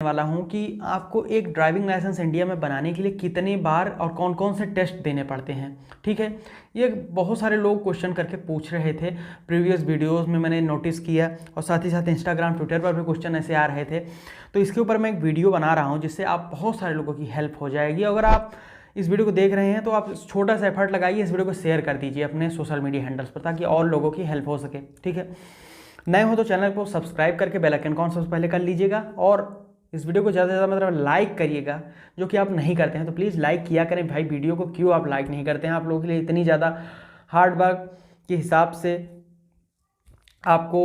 वाला हूं कि आपको एक ड्राइविंग लाइसेंस इंडिया में बनाने के लिए कितनी बार और कौन कौन से टेस्ट देने पड़ते हैं। ठीक है, ये बहुत सारे लोग क्वेश्चन करके पूछ रहे थे, प्रीवियस वीडियोस में मैंने नोटिस किया और साथ ही साथ इंस्टाग्राम ट्विटर पर भी क्वेश्चन ऐसे आ रहे थे। तो इसके ऊपर मैं एक वीडियो बना रहा हूँ जिससे आप बहुत सारे लोगों की हेल्प हो जाएगी। अगर आप इस वीडियो को देख रहे हैं तो आप छोटा सा एफर्ट लगाइए, इस वीडियो को शेयर कर दीजिए अपने सोशल मीडिया हैंडल्स पर ताकि और लोगों की हेल्प हो सके। ठीक है, नए हो तो चैनल को सब्सक्राइब करके बेल आइकन कौन सबसे पहले कर लीजिएगा और इस वीडियो को ज़्यादा से ज़्यादा मतलब लाइक करिएगा, जो कि आप नहीं करते हैं तो प्लीज़ लाइक किया करें भाई। वीडियो को क्यों आप लाइक नहीं करते हैं? आप लोगों के लिए इतनी ज़्यादा हार्ड वर्क के हिसाब से आपको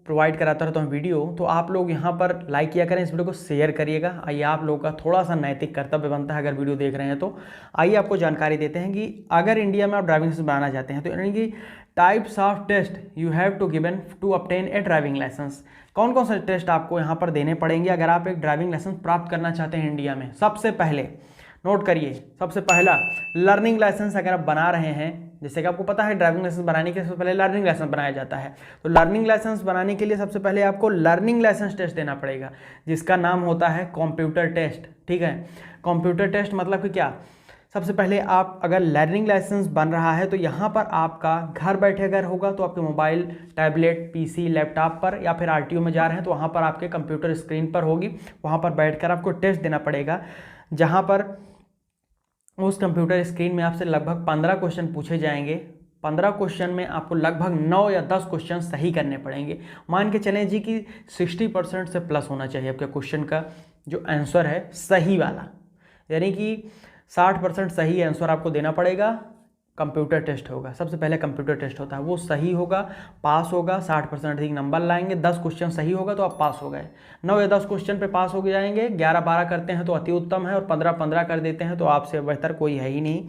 प्रोवाइड कराता रहता हूँ वीडियो, तो आप लोग यहाँ पर लाइक किया करें, इस वीडियो को शेयर करिएगा। आइए, आप लोगों का थोड़ा सा नैतिक कर्तव्य बनता है अगर वीडियो देख रहे हैं तो। आइए आपको जानकारी देते हैं कि अगर इंडिया में आप ड्राइविंग लाइसेंस बनाना चाहते हैं तो यानी कि types of test you have to given to obtain a driving licence. कौन कौन से टेस्ट आपको यहाँ पर देने पड़ेंगे अगर आप एक ड्राइविंग लाइसेंस प्राप्त करना चाहते हैं इंडिया में? सबसे पहले नोट करिए, सबसे पहला लर्निंग लाइसेंस अगर आप बना रहे हैं, जैसे कि आपको पता है ड्राइविंग लाइसेंस बनाने के सबसे पहले लर्निंग लाइसेंस बनाया जाता है, तो लर्निंग लाइसेंस बनाने के लिए सबसे पहले आपको लर्निंग लाइसेंस टेस्ट देना पड़ेगा जिसका नाम होता है कंप्यूटर टेस्ट। ठीक है, कंप्यूटर टेस्ट मतलब कि क्या? सबसे पहले आप अगर लर्निंग लाइसेंस बन रहा है तो यहाँ पर आपका घर बैठे अगर होगा तो आपके मोबाइल, टैबलेट, पीसी, लैपटॉप पर, या फिर आरटीओ में जा रहे हैं तो वहाँ पर आपके कंप्यूटर स्क्रीन पर होगी, वहाँ पर बैठकर आपको टेस्ट देना पड़ेगा, जहाँ पर उस कंप्यूटर स्क्रीन में आपसे लगभग 15 क्वेश्चन पूछे जाएंगे। 15 क्वेश्चन में आपको लगभग 9 या 10 क्वेश्चन सही करने पड़ेंगे। मान के चलें जी कि 60% से प्लस होना चाहिए आपके क्वेश्चन का जो आंसर है सही वाला, यानी कि 60% सही आंसर आपको देना पड़ेगा। कंप्यूटर टेस्ट होगा, सबसे पहले कंप्यूटर टेस्ट होता है, वो सही होगा, पास होगा, 60% अधिक नंबर लाएंगे। 10 क्वेश्चन सही होगा तो आप पास हो गए। 9 या 10 क्वेश्चन पे पास हो जाएंगे। 11-12 करते हैं तो अति उत्तम है, और 15-15 कर देते हैं तो आपसे बेहतर कोई है ही नहीं।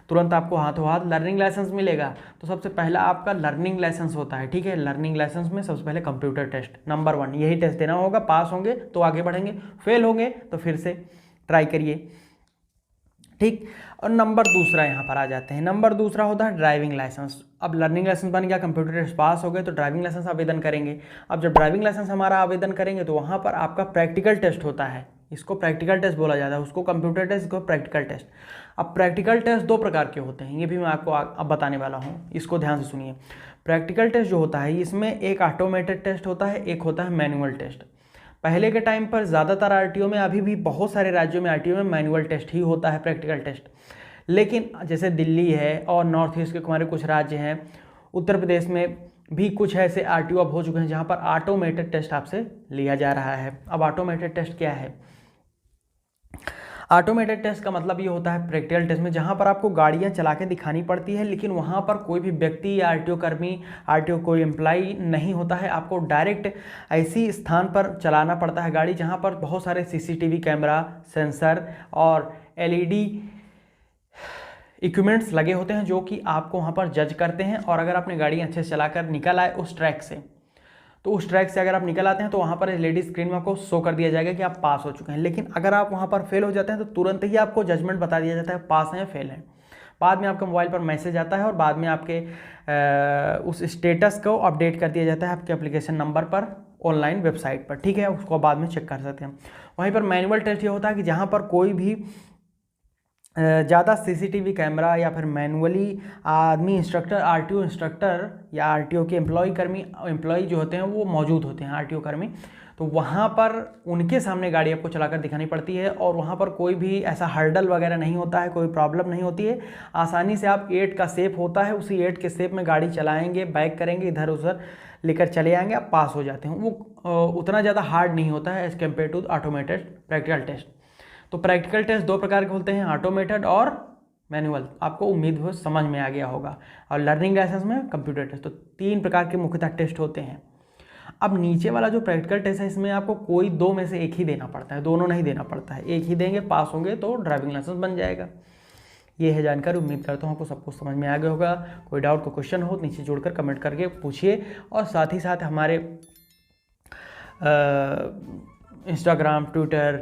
तुरंत आपको हाथों हाथ लर्निंग लाइसेंस मिलेगा। तो सबसे पहला आपका लर्निंग लाइसेंस होता है। ठीक है, लर्निंग लाइसेंस में सबसे पहले कंप्यूटर टेस्ट नंबर 1, यही टेस्ट देना होगा। पास होंगे तो आगे बढ़ेंगे, फेल होंगे तो फिर से ट्राई करिए। ठीक, और नंबर दूसरा यहाँ पर आ जाते हैं। नंबर दूसरा होता है ड्राइविंग लाइसेंस। अब लर्निंग लाइसेंस बन गया, कंप्यूटर टेस्ट पास हो गए तो ड्राइविंग लाइसेंस आवेदन करेंगे। अब जब ड्राइविंग लाइसेंस हमारा आवेदन करेंगे तो वहाँ पर आपका प्रैक्टिकल टेस्ट होता है, इसको प्रैक्टिकल टेस्ट बोला जाता है, उसको कंप्यूटर टेस्ट, इसको प्रैक्टिकल टेस्ट। अब प्रैक्टिकल टेस्ट 2 प्रकार के होते हैं, ये भी मैं आपको अब बताने वाला हूँ, इसको ध्यान से सुनिए। प्रैक्टिकल टेस्ट जो होता है इसमें एक ऑटोमेटेड टेस्ट होता है, एक होता है मैनुअल टेस्ट। पहले के टाइम पर ज़्यादातर आरटीओ में, अभी भी बहुत सारे राज्यों में आरटीओ में मैनुअल टेस्ट ही होता है, प्रैक्टिकल टेस्ट। लेकिन जैसे दिल्ली है और नॉर्थ ईस्ट के हमारे कुछ राज्य हैं, उत्तर प्रदेश में भी कुछ ऐसे आरटीओ अब हो चुके हैं जहाँ पर ऑटोमेटेड टेस्ट आपसे लिया जा रहा है। अब ऑटोमेटेड टेस्ट क्या है? ऑटोमेटेड टेस्ट का मतलब ये होता है प्रैक्टिकल टेस्ट में जहाँ पर आपको गाड़ियाँ चला के दिखानी पड़ती है, लेकिन वहाँ पर कोई भी व्यक्ति या आरटीओ कर्मी, आरटीओ कोई एम्प्लॉई नहीं होता है। आपको डायरेक्ट ऐसी स्थान पर चलाना पड़ता है गाड़ी जहाँ पर बहुत सारे सीसीटीवी कैमरा, सेंसर और एलईडी इक्विपमेंट्स लगे होते हैं जो कि आपको वहाँ पर जज करते हैं। और अगर आपने गाड़ी अच्छे से चलाकर निकल आए उस ट्रैक से, तो उस ट्रैक से अगर आप निकल आते हैं तो वहाँ पर एलईडी स्क्रीन में आपको शो कर दिया जाएगा कि आप पास हो चुके हैं। लेकिन अगर आप वहाँ पर फेल हो जाते हैं तो तुरंत ही आपको जजमेंट बता दिया जाता है पास हैं या फेल हैं। बाद में आपके मोबाइल पर मैसेज आता है और बाद में आपके उस स्टेटस को अपडेट कर दिया जाता है आपके एप्लीकेशन नंबर पर, ऑनलाइन वेबसाइट पर। ठीक है, उसको बाद में चेक कर सकते हैं। वहीं पर मैनुअल टेस्ट ये होता है कि जहाँ पर कोई भी ज़्यादा सीसीटीवी कैमरा या फिर मैनुअली आदमी, इंस्ट्रक्टर, आरटीओ इंस्ट्रक्टर या आरटीओ के एम्प्लॉय जो होते हैं वो मौजूद होते हैं, आरटीओ कर्मी, तो वहाँ पर उनके सामने गाड़ी आपको चलाकर दिखानी पड़ती है। और वहाँ पर कोई भी ऐसा हर्डल वगैरह नहीं होता है, कोई प्रॉब्लम नहीं होती है। आसानी से आप 8 का शेप होता है, उसी 8 के शेप में गाड़ी चलाएँगे, बैक करेंगे, इधर उधर लेकर चले आएंगे, आप पास हो जाते हैं। वो उतना ज़्यादा हार्ड नहीं होता है as compare to automated practical test. तो प्रैक्टिकल टेस्ट 2 प्रकार के होते हैं, ऑटोमेटेड और मैनुअल। आपको उम्मीद हो समझ में आ गया होगा। और लर्निंग लाइसेंस में कंप्यूटर टेस्ट, तो 3 प्रकार के मुख्यतः टेस्ट होते हैं। अब नीचे वाला जो प्रैक्टिकल टेस्ट है इसमें आपको कोई 2 में से एक ही देना पड़ता है, दोनों नहीं देना पड़ता है, एक ही देंगे, पास होंगे तो ड्राइविंग लाइसेंस बन जाएगा। ये है जानकारी, उम्मीद करता हूँ आपको सब कुछ समझ में आ गया होगा। कोई डाउट, कोई क्वेश्चन हो नीचे जोड़कर कमेंट करके पूछिए। और साथ ही साथ हमारे इंस्टाग्राम, ट्विटर,